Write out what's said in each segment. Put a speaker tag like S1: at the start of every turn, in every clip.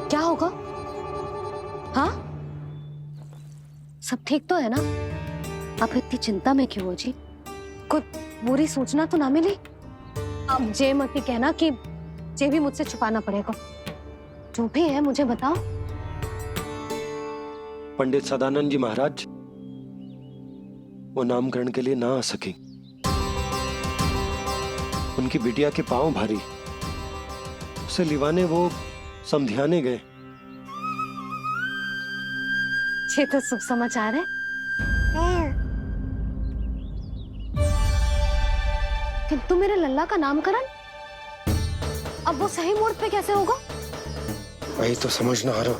S1: क्या होगा? हाँ, सब ठीक तो है ना? आप इतनी चिंता में क्यों हो जी? कुछ बुरी सूचना तो ना मिली? अब जे मत ही कहना कि जे भी मुझसे छुपाना पड़ेगा। जो भी है मुझे बताओ।
S2: पंडित सदानंद जी महाराज वो नामकरण के लिए ना आ सके। उनकी बिटिया के पांव भारी, उसे लिवाने वो समधियाने गए।
S1: ये तो शुभ समाचार है। किंतु मेरे लल्ला का नामकरण अब वो सही मुहूर्त पे कैसे होगा?
S2: वही तो समझ ना आ रहा।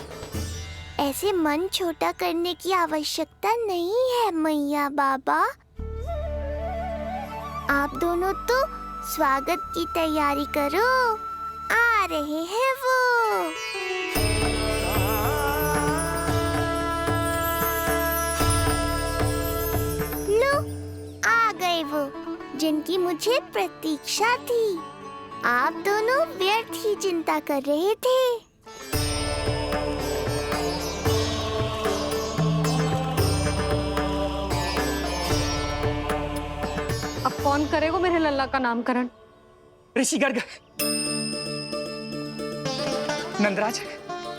S3: ऐसे मन छोटा करने की आवश्यकता नहीं है मैया बाबा। आप दोनों तो स्वागत की तैयारी करो, आ रहे हैं वो। लो, आ गए वो जिनकी मुझे प्रतीक्षा थी। आप दोनों व्यर्थ ही चिंता कर रहे थे।
S1: अब कौन करेगा मेरे लल्ला का नामकरण?
S4: ऋषि गर्ग, नंदराज,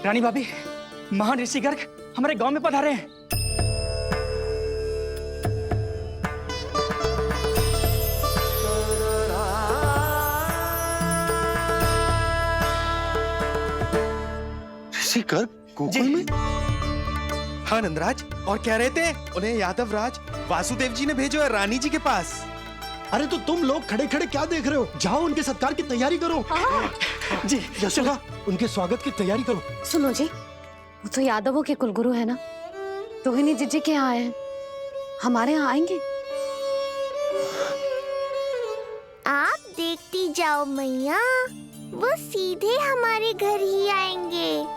S4: रानी भाभी, महान ऋषि गर्ग हमारे गांव में पधारे हैं।
S2: ऋषि गर्ग गोकुल में?
S5: हाँ नंदराज, और कह रहे थे उन्हें यादव राज वासुदेव जी ने भेजो है रानी जी के पास।
S2: अरे तो तुम लोग खड़े खड़े क्या देख रहे हो? जाओ उनके सत्कार की तैयारी करो।
S4: जी
S2: यशोदा, उनके स्वागत की तैयारी करो।
S1: सुनो जी, वो तो यादवों के कुलगुरु है ना, रोहिणी जीजी के यहाँ आए हैं, हमारे यहाँ आएंगे।
S3: आप देखती जाओ मैया, वो सीधे हमारे घर ही आएंगे।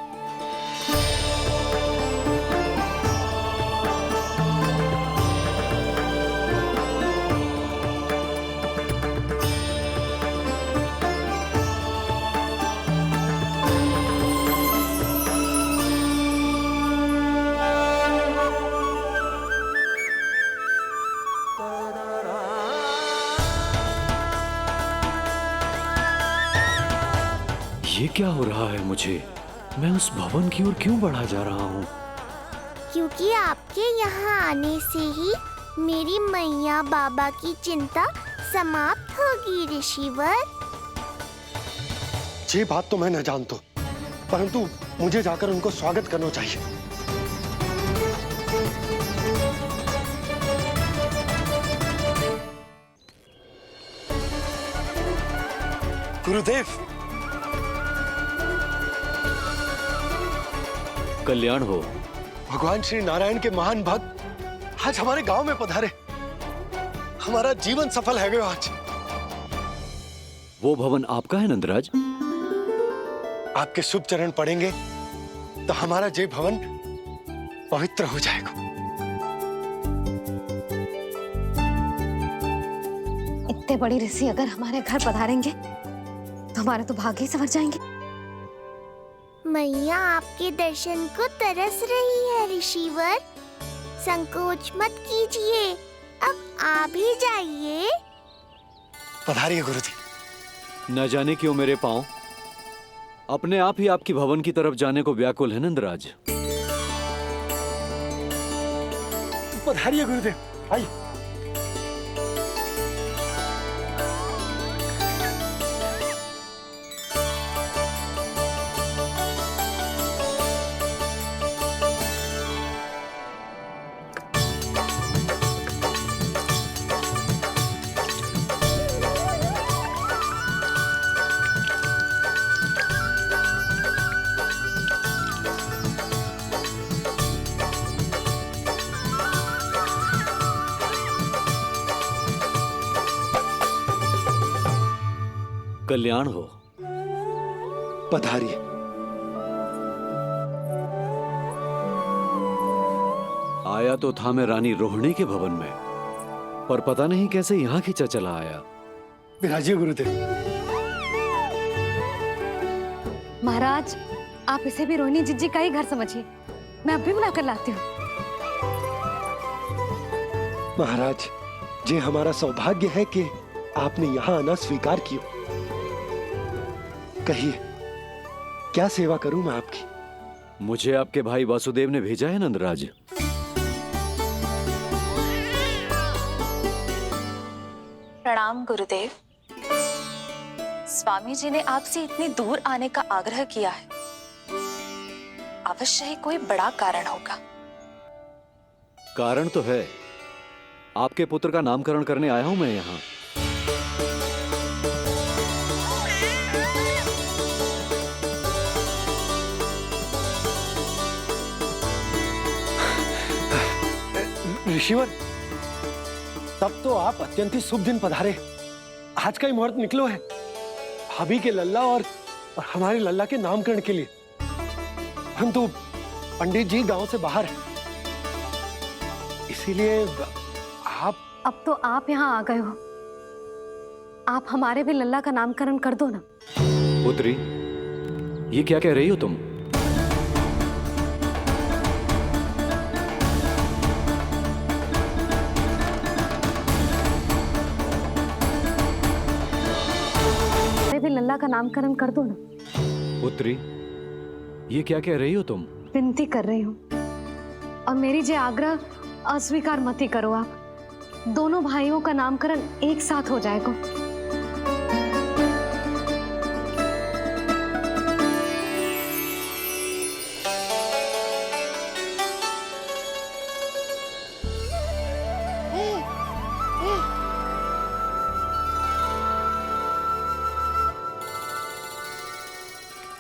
S6: ये क्या हो रहा है मुझे? मैं उस भवन की ओर क्यों बढ़ा जा रहा हूँ?
S3: क्योंकि आपके यहाँ आने से ही मेरी मैया बाबा की चिंता समाप्त होगी ऋषिवर।
S2: ये बात तो मैं न जानता, परंतु मुझे जाकर उनको स्वागत करना चाहिए। गुरुदेव,
S6: कल्याण हो।
S2: भगवान श्री नारायण के महान भक्त आज हमारे गांव में पधारे। हमारा जीवन सफल है गयो आज।
S6: वो भवन आपका है नंदराज?
S2: आपके शुभ चरण पड़ेंगे तो हमारा जय भवन पवित्र हो जाएगा।
S1: इतने बड़ी ऋषि अगर हमारे घर पधारेंगे तो हमारे तो भाग्य ही संवर जाएंगे।
S3: मैया आपके दर्शन को तरस रही है ऋषिवर। संकोच मत कीजिए, अब आ भी जाइए।
S2: पधारिए गुरुजी।
S6: न जाने क्यों मेरे पांव अपने आप ही आपकी भवन की तरफ जाने को व्याकुल है नंदराज।
S2: पधारिए गुरुदेव, आइए।
S6: कल्याण हो।
S2: पधारिए।
S6: आया तो था मैं रानी रोहिणी के भवन में, पर पता नहीं कैसे यहाँ खींचा चला आया।
S2: विराजिए गुरुदेव।
S1: महाराज, आप इसे भी रोहिणी जिज्जी का ही घर समझिए। मैं अब भी बुला कर लाती हूँ।
S2: महाराज, ये हमारा सौभाग्य है कि आपने यहाँ आना स्वीकार किया। कहिए, क्या सेवा करूं मैं आपकी?
S6: मुझे आपके भाई वासुदेव ने भेजा है नंदराज।
S7: प्रणाम गुरुदेव। स्वामी जी ने आपसे इतनी दूर आने का आग्रह किया है, अवश्य ही कोई बड़ा कारण होगा।
S6: कारण तो है, आपके पुत्र का नामकरण करने आया हूं मैं यहाँ।
S2: ऋषिवर, तब तो आप अत्यंत ही शुभ दिन पधारे। आज का ही मुहूर्त निकलो है भाभी के लल्ला और हमारे लल्ला के नामकरण के लिए। हम तो पंडित जी गांव से बाहर हैं, इसीलिए आप।
S1: अब तो आप यहाँ आ गए हो, आप हमारे भी लल्ला का नामकरण कर दो ना।
S6: पुत्री, ये क्या कह रही हो तुम?
S1: भी लल्ला का नामकरण कर दो ना।
S6: पुत्री, ये क्या कह रही हो तुम?
S1: विनती कर रही हूँ, और मेरी जे आग्रह अस्वीकार मत ही करो। आप दोनों भाइयों का नामकरण एक साथ हो जाएगा।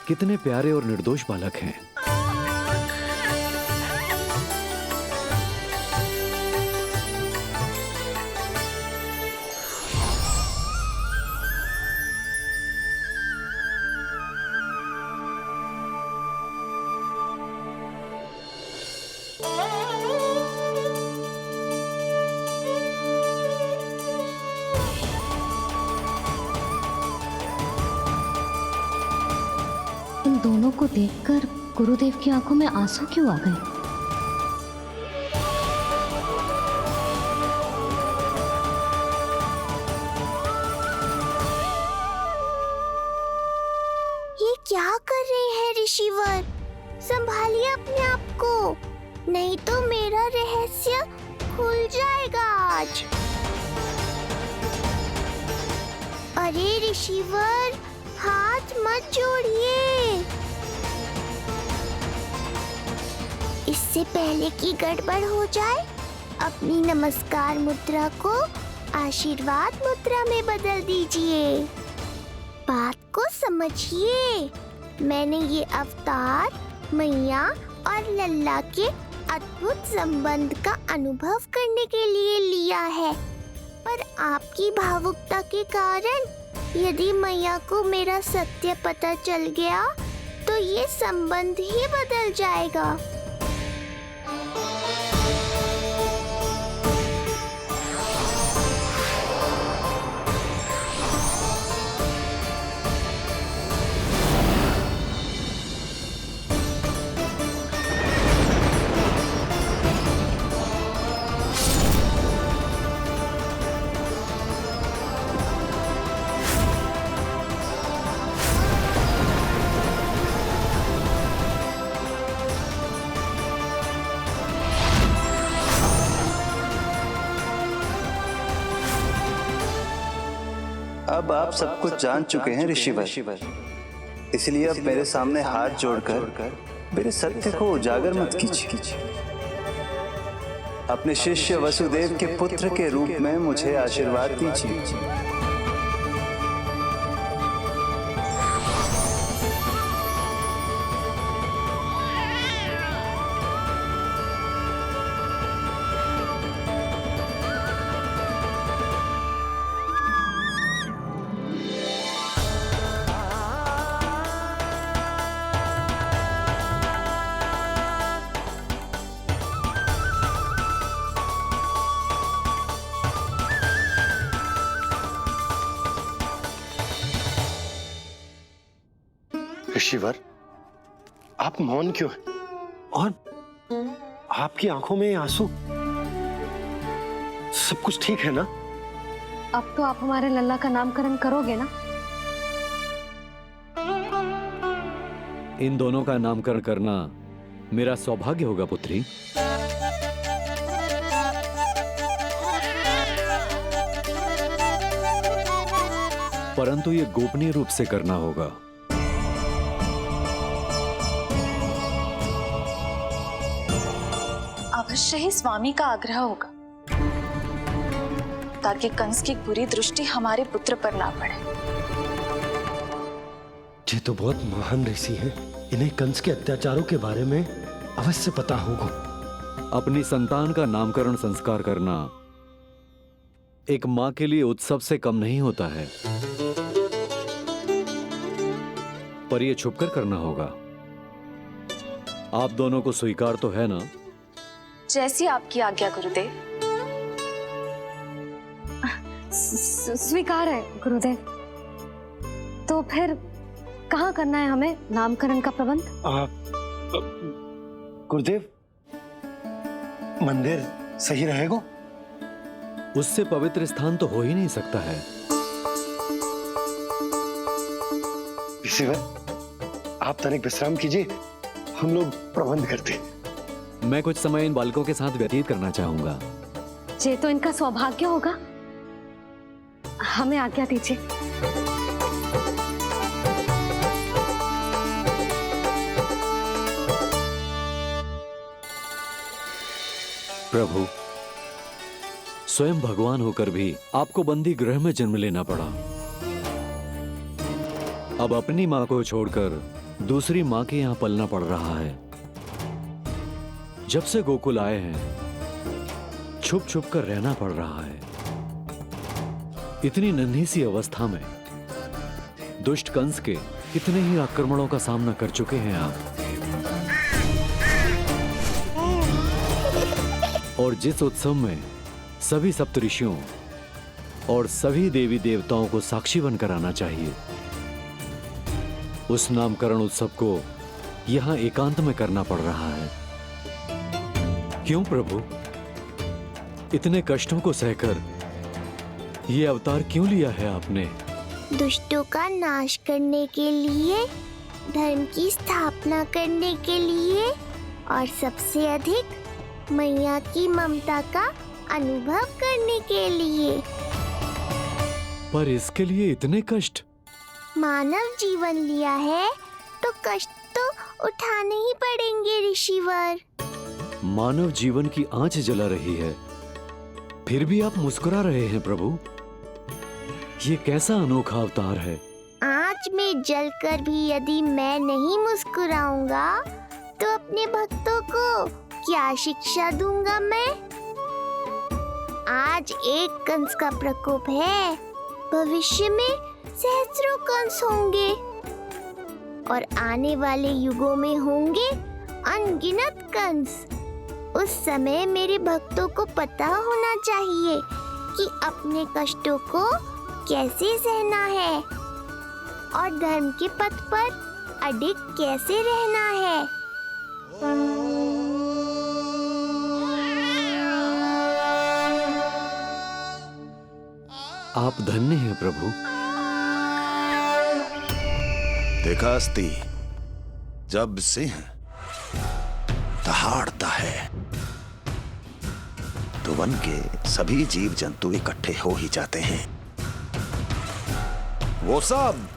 S6: कितने प्यारे और निर्दोष बालक हैं।
S1: इन दोनों को देखकर गुरुदेव की आंखों में आंसू क्यों आ गए?
S3: ये क्या कर रहे हैं ऋषिवर? संभालिए अपने आप को, नहीं तो मेरा रहस्य खुल जाएगा आज। अरे ऋषिवर, हाथ मत जोड़िए। इससे पहले कि गड़बड़ हो जाए, अपनी नमस्कार मुद्रा को आशीर्वाद मुद्रा में बदल दीजिए। बात को समझिए। मैंने ये अवतार मैया और लल्ला के अद्भुत संबंध का अनुभव करने के लिए लिया है, पर आपकी भावुकता के कारण यदि मैया को मेरा सत्य पता चल गया तो ये संबंध ही बदल जाएगा।
S8: अब आप सब कुछ जान चुके हैं ऋषिवर, इसलिए अब मेरे सामने हाथ जोड़कर मेरे सत्य को उजागर मत कीजिए। अपने शिष्य वसुदेव के पुत्र के रूप में मुझे आशीर्वाद दीजिए।
S2: ऋषिवर, आप मौन क्यों हैं? और आपकी आंखों में आंसू, सब कुछ ठीक है ना?
S1: अब तो आप हमारे लल्ला का नामकरण करोगे ना?
S6: इन दोनों का नामकरण करना मेरा सौभाग्य होगा पुत्री। परंतु ये गोपनीय रूप से करना होगा।
S7: अवश्य ही स्वामी का आग्रह होगा, ताकि कंस की बुरी दृष्टि हमारे पुत्र पर ना पड़े।
S2: ये तो बहुत महान ऋषि हैं, इन्हें कंस के अत्याचारों के बारे में अवश्य पता होगा।
S6: अपनी संतान का नामकरण संस्कार करना एक मां के लिए उत्सव से कम नहीं होता है, पर यह छुपकर करना होगा। आप दोनों को स्वीकार तो है ना?
S7: जैसी आपकी आज्ञा गुरुदेव।
S1: स्वीकार है गुरुदेव। तो फिर कहाँ करना है हमें नामकरण का प्रबंध?
S2: गुरुदेव, मंदिर सही रहेगा?
S6: उससे पवित्र स्थान तो हो ही नहीं सकता है।
S2: ऋषिवर, आप तनिक विश्राम कीजिए, हम लोग प्रबंध करते हैं।
S6: मैं कुछ समय इन बालकों के साथ व्यतीत करना चाहूंगा।
S1: ये तो इनका सौभाग्य होगा। हमें आज्ञा दीजिए।
S6: प्रभु, स्वयं भगवान होकर भी आपको बंदी गृह में जन्म लेना पड़ा। अब अपनी मां को छोड़कर दूसरी मां के यहां पलना पड़ रहा है। जब से गोकुल आए हैं, छुप छुप कर रहना पड़ रहा है। इतनी नन्ही सी अवस्था में दुष्ट कंस के कितने ही आक्रमणों का सामना कर चुके हैं आप। और जिस उत्सव में सभी सप्तऋषियों और सभी देवी देवताओं को साक्षी बनकर आना चाहिए, उस नामकरण उत्सव को यहां एकांत में करना पड़ रहा है। क्यों प्रभु, इतने कष्टों को सहकर ये अवतार क्यों लिया है आपने?
S3: दुष्टों का नाश करने के लिए, धर्म की स्थापना करने के लिए और सबसे अधिक मैया की ममता का अनुभव करने के लिए।
S6: पर इसके लिए इतने कष्ट?
S3: मानव जीवन लिया है तो कष्ट तो उठाने ही पड़ेंगे ऋषिवर।
S6: मानव जीवन की आंच जला रही है, फिर भी आप मुस्कुरा रहे हैं प्रभु। ये कैसा अनोखा अवतार है।
S3: आंच में जलकर भी यदि मैं नहीं मुस्कुराऊंगा तो अपने भक्तों को क्या शिक्षा दूंगा मैं? आज एक कंस का प्रकोप है, भविष्य में सहस्रों कंस होंगे और आने वाले युगों में होंगे अनगिनत कंस। उस समय मेरे भक्तों को पता होना चाहिए कि अपने कष्टों को कैसे सहना है और धर्म के पथ पर अडिग कैसे रहना है।
S6: आप धन्य हैं प्रभु।
S9: देखा अस्ति, जब सिंह दहाड़ता है तो वन के सभी जीव जंतु इकट्ठे हो ही जाते हैं। वो सब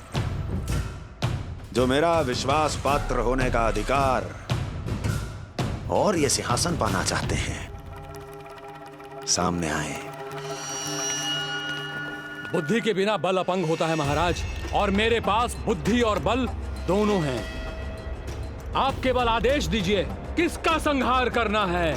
S9: जो मेरा विश्वास पात्र होने का अधिकार और ये सिंहासन पाना चाहते हैं, सामने आए।
S10: बुद्धि के बिना बल अपंग होता है महाराज, और मेरे पास बुद्धि और बल दोनों हैं। आप केवल आदेश दीजिए किसका संहार करना है।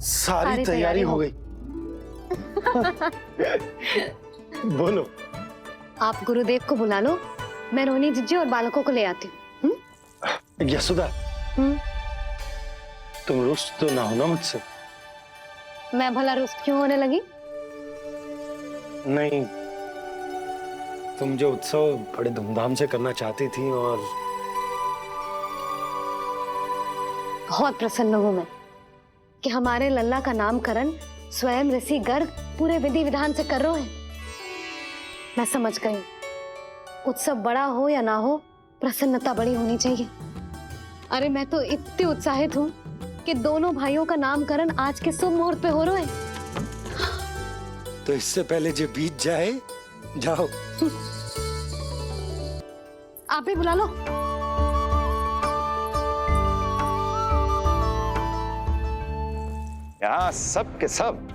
S2: सारी तैयारी हो गई। बोलो।
S1: आप गुरुदेव को बुला लो, मैं रोनी जीजी और बालकों को ले आती हूँ।
S2: यशोदा, तुम रुष्ट तो ना हो ना मुझसे?
S1: मैं भला रुष्ट क्यों होने लगी?
S2: नहीं, तुम जो उत्सव बड़े धूमधाम से करना चाहती थी और
S1: बहुत प्रसन्न हूं मैं कि हमारे लल्ला का नामकरण स्वयं ऋषि गर्ग पूरे विधि विधान से कर रहे हैं। मैं समझ गई, उत्सव बड़ा हो या ना हो, प्रसन्नता बड़ी होनी चाहिए। अरे मैं तो इतनी उत्साहित हूँ कि दोनों भाइयों का नामकरण आज के शुभ मुहूर्त पे हो रहा है।
S2: तो इससे पहले जो बीत जाए, जाओ।
S1: आप भी बुला लो।
S9: यहाँ सब के सब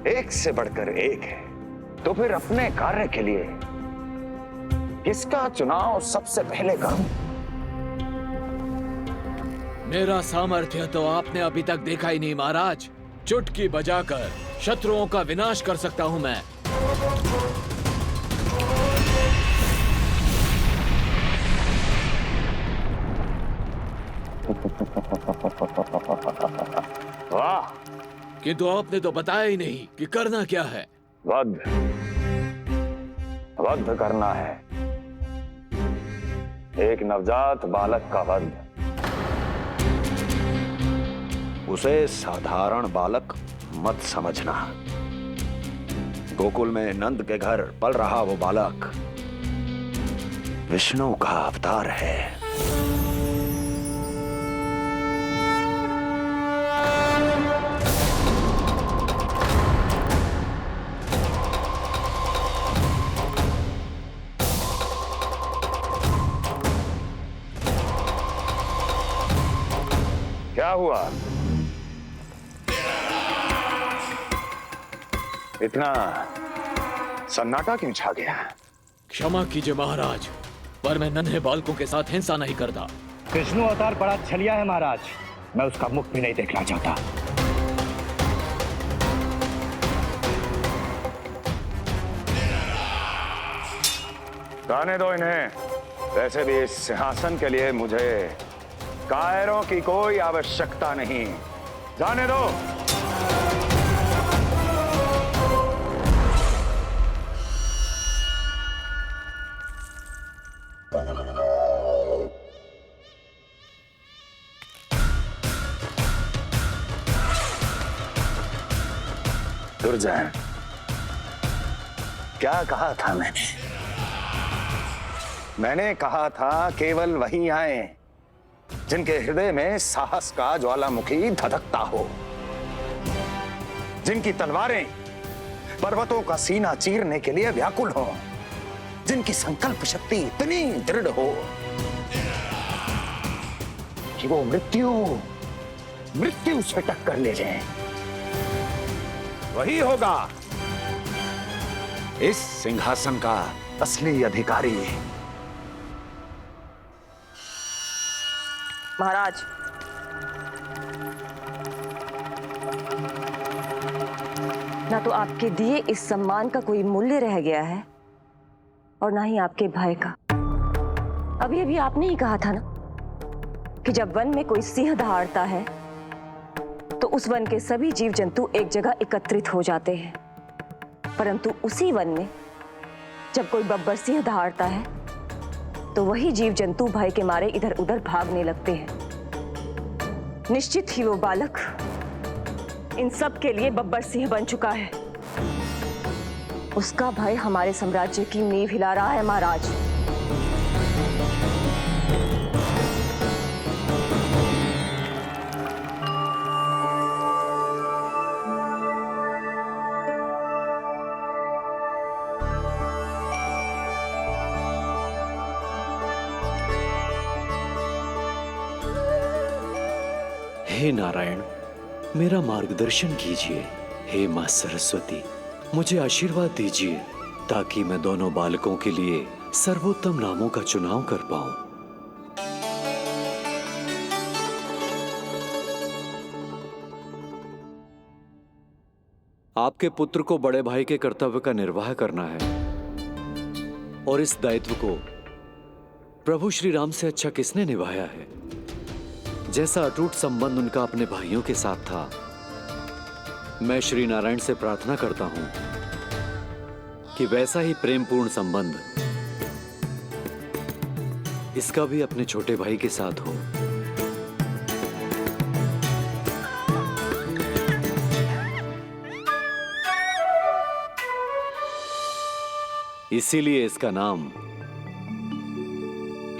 S9: एक से बढ़कर एक है, तो फिर अपने कार्य के लिए किसका चुनाव सबसे पहले करूं?
S6: मेरा सामर्थ्य तो आपने अभी तक देखा ही नहीं महाराज। चुटकी बजाकर शत्रुओं का विनाश कर सकता हूं मैं।
S9: वाह!
S6: किंतु आपने तो बताया ही नहीं कि करना क्या है।
S9: वध वध करना है, एक नवजात बालक का वध। उसे साधारण बालक मत समझना। गोकुल में नंद के घर पल रहा वो बालक विष्णु का अवतार है। क्या हुआ? इतना सन्नाटा क्यों छा गया?
S6: क्षमा कीजिए महाराज, पर मैं नन्हे बालकों के साथ हिंसा नहीं करता।
S4: विष्णु अवतार बड़ा छलिया है महाराज, मैं उसका मुख भी नहीं देखना चाहता।
S9: जाने दो इन्हें। वैसे भी इस सिंहासन के लिए मुझे कायरों की कोई आवश्यकता नहीं। जाने दो। दुर्जन, क्या कहा था मैंने कहा था केवल वही आए जिनके हृदय में साहस का ज्वालामुखी धधकता हो, जिनकी तलवारें पर्वतों का सीना चीरने के लिए व्याकुल हो, जिनकी संकल्प शक्ति इतनी दृढ़ हो कि वो मृत्यु से टक्कर ले जाए। वही होगा इस सिंहासन का असली अधिकारी।
S11: महाराज, ना तो आपके दिए इस सम्मान का कोई मूल्य रह गया है और ना ही आपके भय का। अभी अभी आपने ही कहा था ना कि जब वन में कोई सिंह दहाड़ता है तो उस वन के सभी जीव जंतु एक जगह एकत्रित हो जाते हैं, परंतु उसी वन में जब कोई बब्बर सिंह दहाड़ता है तो वही जीव जंतु भय के मारे इधर उधर भागने लगते हैं। निश्चित ही वो बालक इन सब के लिए बब्बर सिंह बन चुका है। उसका भय हमारे साम्राज्य की नींव हिला रहा है महाराज।
S6: हे नारायण, मेरा मार्गदर्शन कीजिए। हे मां सरस्वती, मुझे आशीर्वाद दीजिए ताकि मैं दोनों बालकों के लिए सर्वोत्तम नामों का चुनाव कर पाऊं। आपके पुत्र को बड़े भाई के कर्तव्य का निर्वाह करना है और इस दायित्व को प्रभु श्री राम से अच्छा किसने निभाया है? जैसा अटूट संबंध उनका अपने भाइयों के साथ था, मैं श्री नारायण से प्रार्थना करता हूं कि वैसा ही प्रेमपूर्ण संबंध इसका भी अपने छोटे भाई के साथ हो। इसीलिए इसका नाम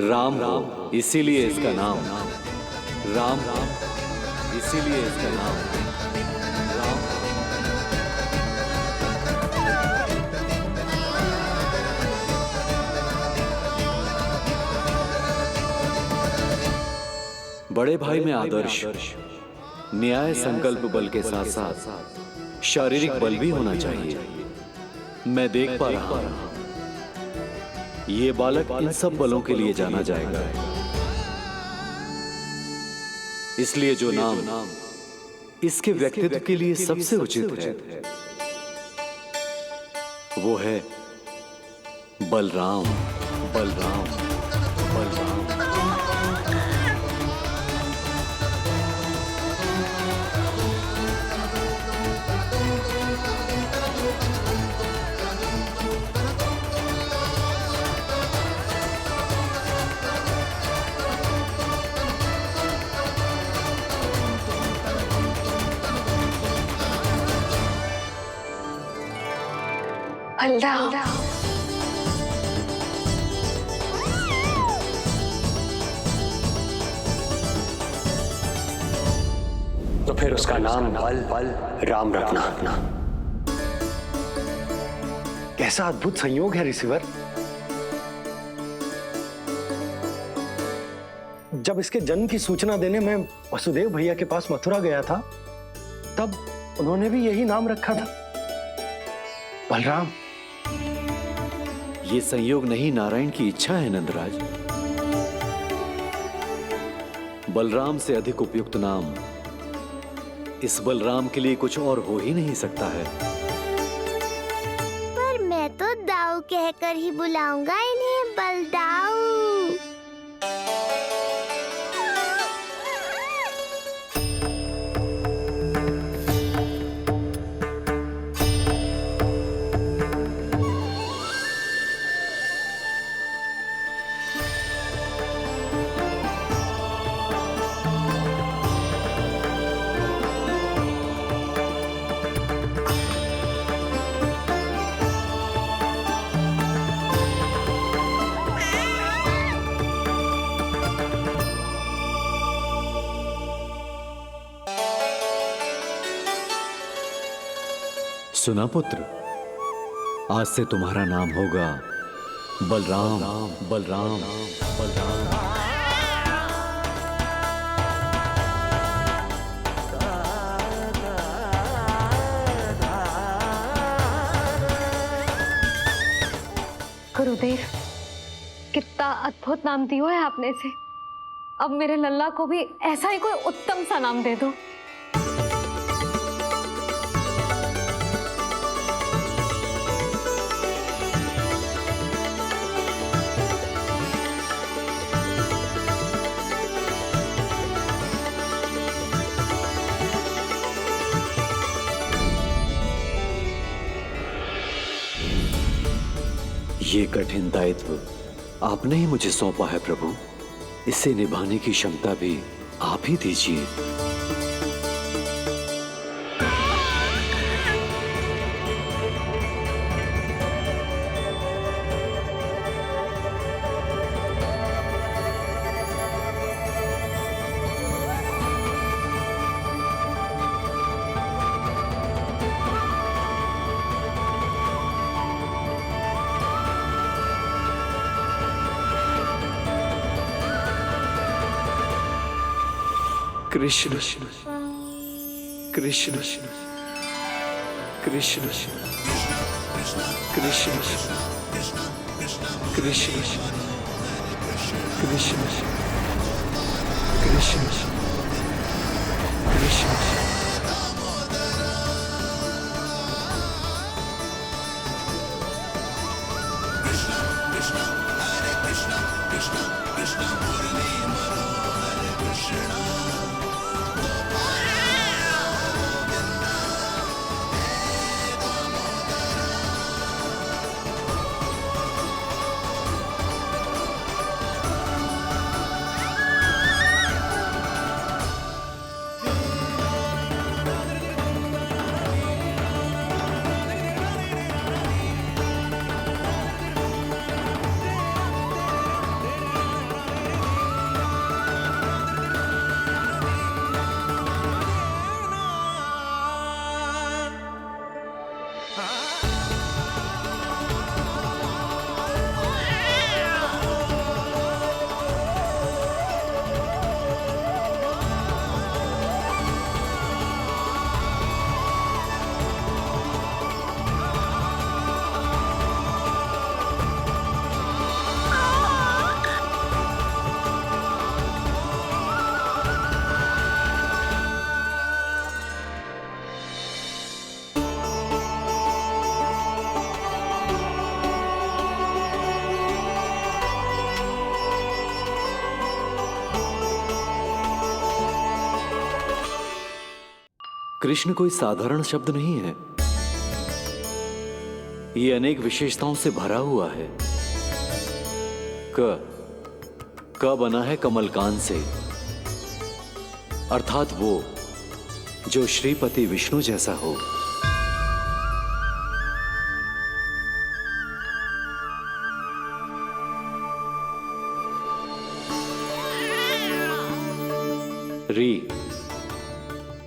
S6: राम हो, इसीलिए इसका नाम राम, इसीलिए इसका नाम राम। बड़े भाई में आदर्श, न्याय, संकल्प बल के साथ साथ शारीरिक बल भी होना चाहिए। मैं देख पा रहा हूं ये बालक इन सब बलों के लिए जाना जाएगा। इसलिए जो नाम इसके व्यक्तित्व के लिए सबसे उचित है वो है बलराम, बलराम, बलराम।
S7: बलराम।
S2: तो फिर उसका नाम बल राम रखना। कैसा अद्भुत संयोग है रिसीवर। जब इसके जन्म की सूचना देने मैं वसुदेव भैया के पास मथुरा गया था तब उन्होंने भी यही नाम रखा था, बलराम।
S6: ये संयोग नहीं, नारायण की इच्छा है नंदराज। बलराम से अधिक उपयुक्त नाम इस बलराम के लिए कुछ और हो ही नहीं सकता है।
S3: पर मैं तो दाऊ कहकर ही बुलाऊंगा इन्हें, बलदाऊ।
S6: सुना पुत्र, आज से तुम्हारा नाम होगा बलराम, बलराम, बलराम।
S1: गुरुदेव, कितना अद्भुत नाम दियो है आपने इसे। अब मेरे लल्ला को भी ऐसा ही कोई उत्तम सा नाम दे दो।
S6: ये कठिन दायित्व आपने ही मुझे सौंपा है प्रभु। इसे निभाने की क्षमता भी आप ही दीजिए। कृष्ण कृष्ण कृष्ण कृष्ण कृष्ण कृष्ण कृष्ण कृष्ण। कृष्ण कोई साधारण शब्द नहीं है। ये अनेक विशेषताओं से भरा हुआ है। क बना है कमलकांत से, अर्थात वो जो श्रीपति विष्णु जैसा हो।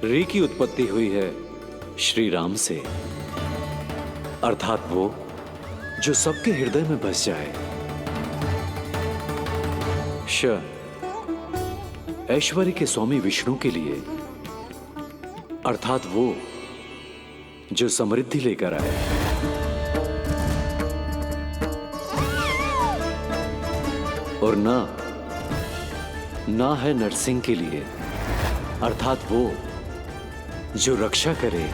S6: री की उत्पत्ति हुई है श्री राम से, अर्थात वो जो सबके हृदय में बस जाए। श ऐश्वर्य के स्वामी विष्णु के लिए, अर्थात वो जो समृद्धि लेकर आए। और ना है नरसिंह के लिए, अर्थात वो जो रक्षा करे।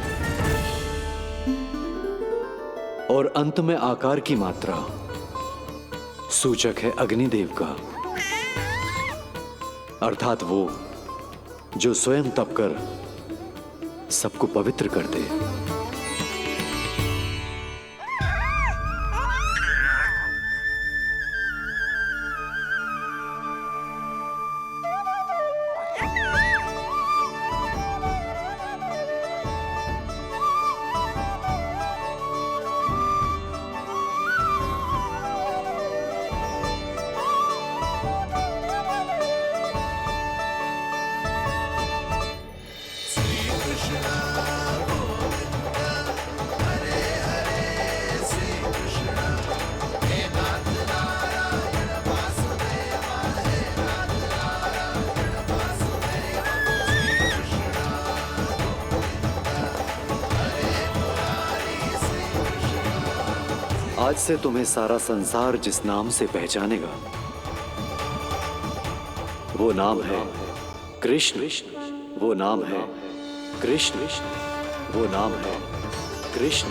S6: और अंत में आकार की मात्रा सूचक है अग्निदेव का, अर्थात वो जो स्वयं तप कर सबको पवित्र कर दे। आज से तुम्हें सारा संसार जिस नाम से पहचानेगा, वो नाम है कृष्ण। वो नाम है कृष्ण। वो नाम है कृष्ण।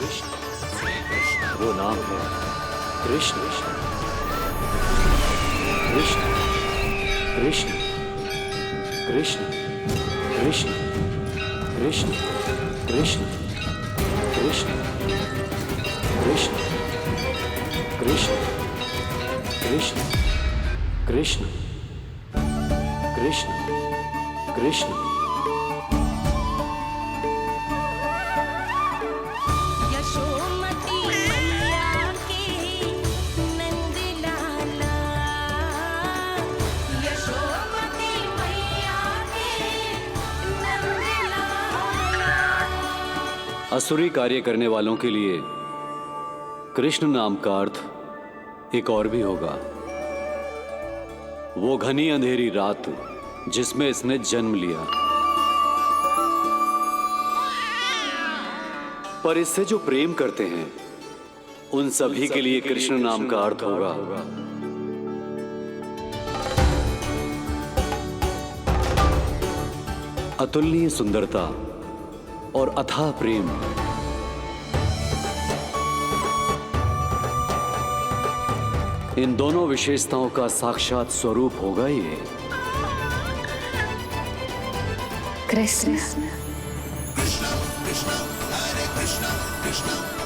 S6: वो नाम है कृष्ण। कृष्ण कृष्ण कृष्ण कृष्ण कृष्ण कृष्ण कृष्ण कृष्ण कृष्ण कृष्ण कृष्ण कृष्ण कृष्ण।
S3: यशोमती मैया के नंद लाला, यशोमती मैया के नंद लाला।
S6: असुरी कार्य करने वालों के लिए कृष्ण नाम का अर्थ एक और भी होगा। वो घनी अंधेरी रात जिसमें इसने जन्म लिया, पर इससे जो प्रेम करते हैं उन सभी के लिए कृष्ण नाम का अर्थ होगा अतुलनीय सुंदरता और अथाह प्रेम। इन दोनों विशेषताओं का साक्षात स्वरूप होगा ये
S1: कृष्ण।
S5: कृष्ण कृष्ण हरे कृष्ण कृष्ण